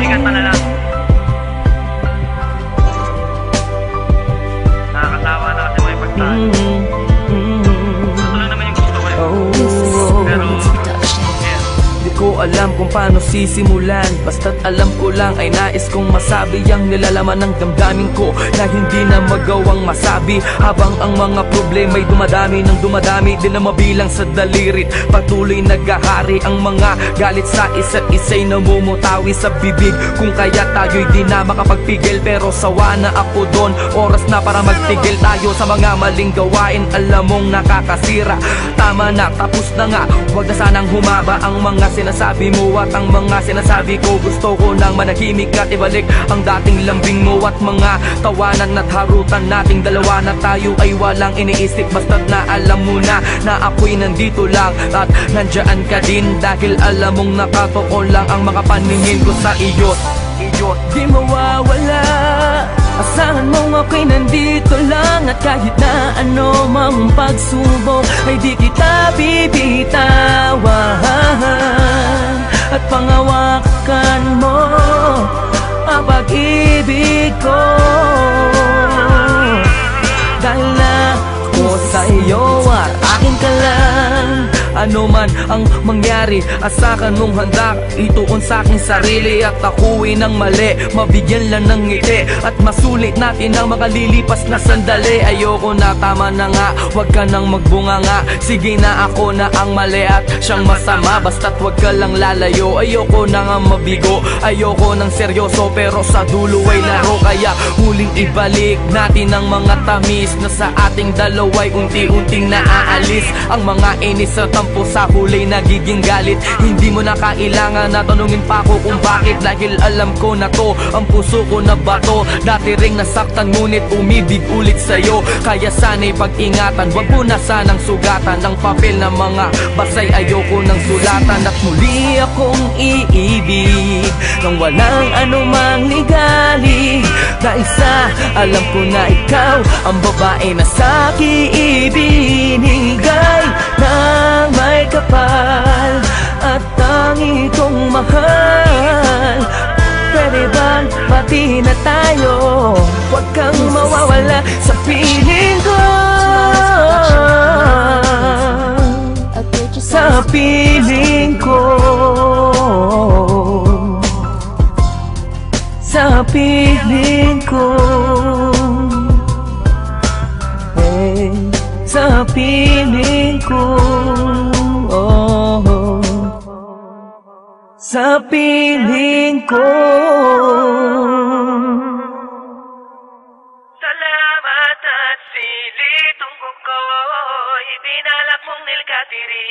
Sikat pa na lang. Nakakatawa na kasi may pagtahan. Ito lang naman yung gusto ko eh. Pero di ko alam kung paano sisimulan, basta't alam ko lang ay nais kong masabi ang nilalaman ng damdamin ko na hindi na magawang masabi. Habang ang mga problema'y dumadami ng dumadami, di na mabilang sa dalirit. Patuloy naghahari ang mga galit sa isa't isa'y namumutawi sa bibig. Kung kaya tayo'y di na makapagpigil, pero sawa na ako doon. Oras na para magtigil tayo sa mga maling gawain. Alam mong nakakasira, tama na, tapos na nga. Huwag na sanang humaba ang mga sinasabi mo at ang mga sinasabi ko. Gusto ko nang manahimik at ibalik ang dating lambing mo at mga tawanan at harutan nating dalawa na tayo ay walang iniisip. Basta't na alam mo na ako'y nandito lang at nandyan ka din, dahil alam mong nakatoon lang ang makapaningin ko sa iyo. Di mawawala, asahan mong ako'y nandito lang, at kahit na ano mang pagsubok ay di kita bibitawan. At pangawakan mo ang pag-ibig ko, dahil na ako sa iyo at akin ka lang. Ano man ang mangyari, asakan mong handa ituon sa aking sarili, at ako'y nang mali, mabigyan lang ng ngiti at masulit natin ang makalilipas na sandali. Ayoko na, tama na nga, wag ka nang magbunga nga. Sige na, ako na ang mali at siyang masama, basta't wag ka lang lalayo. Ayoko na nga mabigo, ayoko nang seryoso, pero sa dulo ay laro. Kaya huling ibalik natin ang mga tamis na sa ating dalawa'y unti-unting naaalis. Ang mga inis at tampo sa huli nagiging galit. Hindi mo na kailangan na tanungin pa ako kung bakit, dahil alam ko na to, ang puso ko na bato. Dati ring nasaktan ngunit umibig ulit sa'yo, kaya sana'y pag-ingatan. Wag mo na sanang sugatan ng papel na mga basay, ayoko ng sulatan. At muli akong iibig nang walang anumang ligali, dahil sa alam ko na ikaw ang babae na sa'kin ibinigay ng may kapal at tangi kong mahal. Pwede bang pati na tayo? Huwag kang mawawala sa piling ko, sa piling ko, sa piling ko, sa piling ko, sa piling ko. salamat at silitong ko, ibinalak mong nilkatiri.